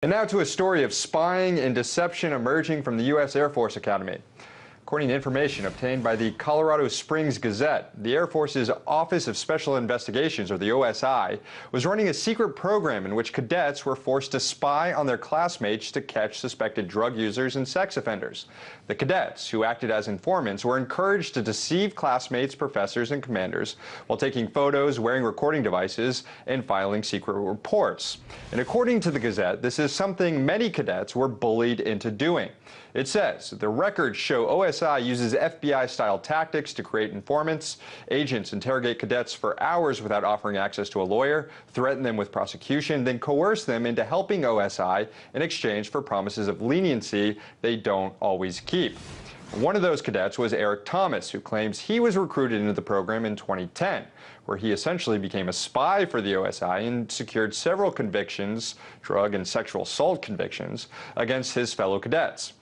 And now to a story of spying and deception emerging from the U.S. Air Force Academy. According to information obtained by the Colorado Springs Gazette, the Air Force's Office of Special Investigations, or the OSI, was running a secret program in which cadets were forced to spy on their classmates to catch suspected drug users and sex offenders. The cadets, who acted as informants, were encouraged to deceive classmates, professors, and commanders while taking photos, wearing recording devices, and filing secret reports. And according to the Gazette, this is something many cadets were bullied into doing. It says the records show OSI uses FBI-style tactics to create informants. Agents interrogate cadets for hours without offering access to a lawyer, threaten them with prosecution, then coerce them into helping OSI in exchange for promises of leniency they don't always keep. One of those cadets was Eric Thomas, who claims he was recruited into the program in 2010, where he essentially became a spy for the OSI and secured several convictions, drug and sexual assault convictions, against his fellow cadets.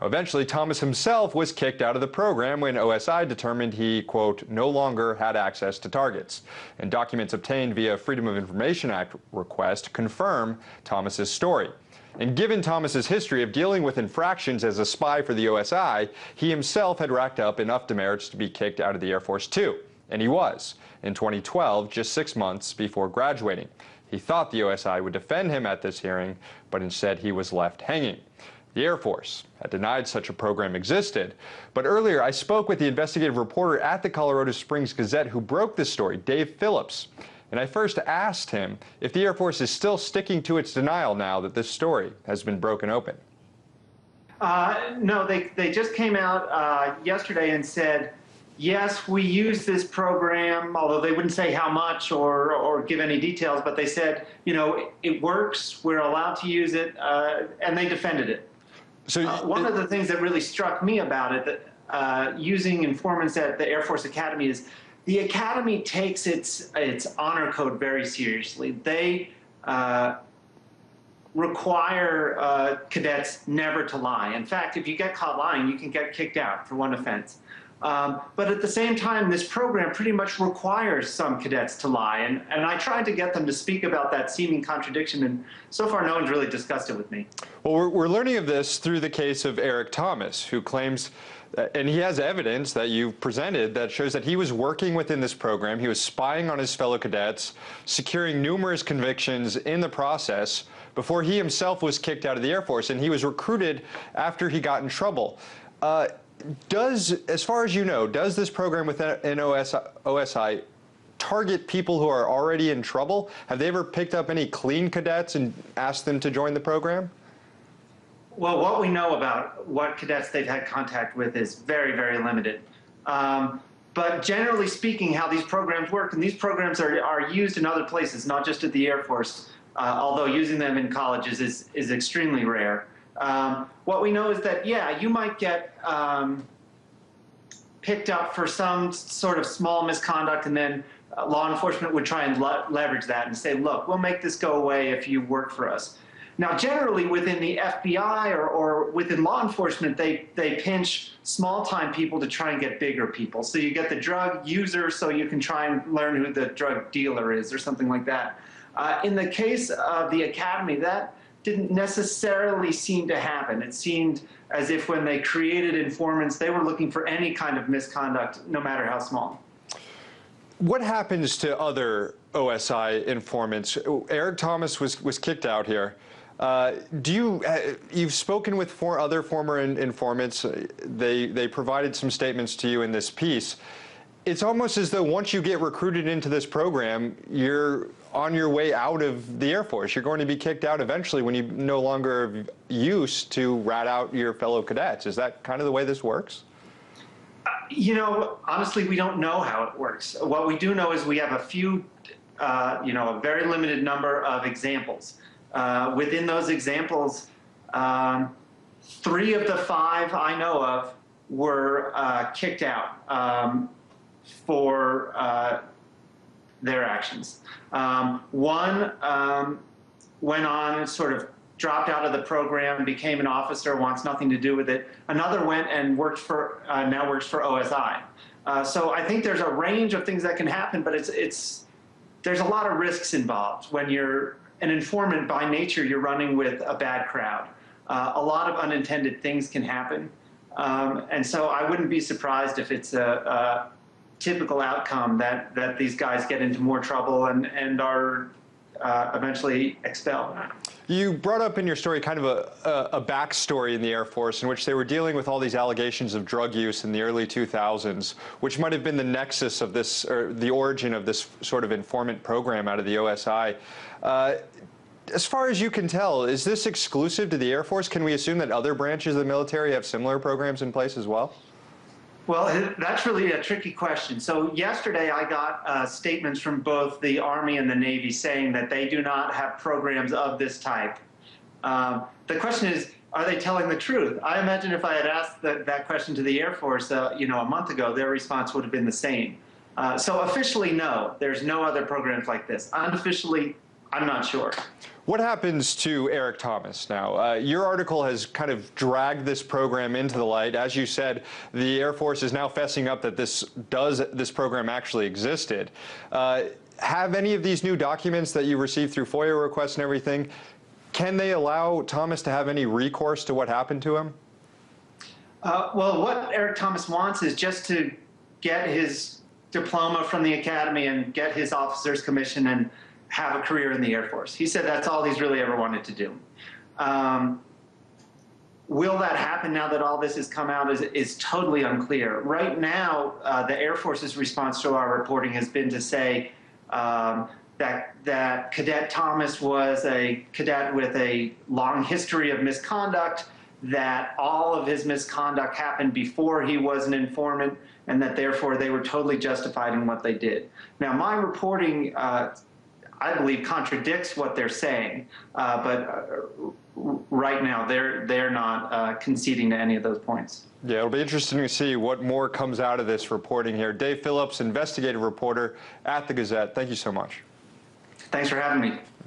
Eventually, Thomas himself was kicked out of the program when OSI determined he, quote, no longer had access to targets. And documents obtained via Freedom of Information Act request confirm Thomas's story. And given Thomas's history of dealing with infractions as a spy for the OSI, he himself had racked up enough demerits to be kicked out of the Air Force too. And he was, in 2012, just 6 months before graduating. He thought the OSI would defend him at this hearing, but instead he was left hanging. The Air Force had denied such a program existed, but earlier I spoke with the investigative reporter at the Colorado Springs Gazette who broke this story, Dave Phillips, and I first asked him if the Air Force is still sticking to its denial now that this story has been broken open. No, they just came out yesterday and said, yes, we use this program, although they wouldn't say how much or give any details, but they said, you know, it works, we're allowed to use it, and they defended it. So one of the things that really struck me about it, that using informants at the Air Force Academy, is the Academy takes its honor code very seriously. They require cadets never to lie. In fact, if you get caught lying, you can get kicked out for one offense. But at the same time, this program pretty much requires some cadets to lie. And I tried to get them to speak about that seeming contradiction, and so far no one's really discussed it with me. Well, we're learning of this through the case of Eric Thomas, who claims, and he has evidence that you've presented that shows that he was working within this program. He was spying on his fellow cadets, securing numerous convictions in the process before he himself was kicked out of the Air Force, and he was recruited after he got in trouble. As far as you know, does this program within OSI target people who are already in trouble? Have they ever picked up any clean cadets and asked them to join the program? Well, what we know about what cadets they've had contact with is very, very limited. But generally speaking, how these programs work, and these programs are used in other places, not just at the Air Force, although using them in colleges is extremely rare. What we know is that, yeah, you might get picked up for some sort of small misconduct, and then law enforcement would try and leverage that and say, look, we'll make this go away if you work for us. Now, generally within the FBI or within law enforcement, they pinch small-time people to try and get bigger people. So you get the drug user so you can try and learn who the drug dealer is or something like that. In the case of the Academy, that didn't necessarily seem to happen. It seemed as if when they created informants, they were looking for any kind of misconduct, no matter how small. What happens to other OSI informants? Eric Thomas was kicked out here. You've spoken with other former informants. They provided some statements to you in this piece. It's almost as though once you get recruited into this program, you're on your way out of the Air Force. You're going to be kicked out eventually when you no longer used to rat out your fellow cadets. Is that kind of the way this works? You know, honestly, we don't know how it works. What we do know is we have a few, a very limited number of examples. Within those examples, 3 of the 5 I know of were kicked out for their actions. One went on and sort of dropped out of the program, became an officer, wants nothing to do with it. Another went and worked for, now works for OSI. So I think there's a range of things that can happen, but there's a lot of risks involved when you're an informant, by nature, you're running with a bad crowd. A lot of unintended things can happen. And so I wouldn't be surprised if it's a typical outcome that these guys get into more trouble and are eventually expelled. You brought up in your story kind of a backstory in the Air Force in which they were dealing with all these allegations of drug use in the early 2000s, which might have been the nexus of this, or the origin of this sort of informant program out of the OSI. As far as you can tell, is this exclusive to the Air Force? Can we assume that other branches of the military have similar programs in place as well? Well, that's really a tricky question. So yesterday I got statements from both the Army and the Navy saying that they do not have programs of this type. The question is, are they telling the truth? I imagine if I had asked that question to the Air Force, a month ago, their response would have been the same. So officially, no, there's no other programs like this. Unofficially, I'm not sure. What happens to Eric Thomas now? Your article has kind of dragged this program into the light. As you said, the Air Force is now fessing up that this program actually existed. Have any of these new documents that you received through FOIA requests and everything, can they allow Thomas to have any recourse to what happened to him? Well, what Eric Thomas wants is just to get his diploma from the academy and get his officer's commission and have a career in the Air Force. He said that's all he's really ever wanted to do. Will that happen now that all this has come out is totally unclear. Right now, the Air Force's response to our reporting has been to say that Cadet Thomas was a cadet with a long history of misconduct, that all of his misconduct happened before he was an informant, and that therefore they were totally justified in what they did. Now, my reporting I believe contradicts what they're saying, but right now they're not conceding to any of those points. Yeah, it'll be interesting to see what more comes out of this reporting here. Dave Phillips, investigative reporter at the Gazette. Thank you so much. Thanks for having me.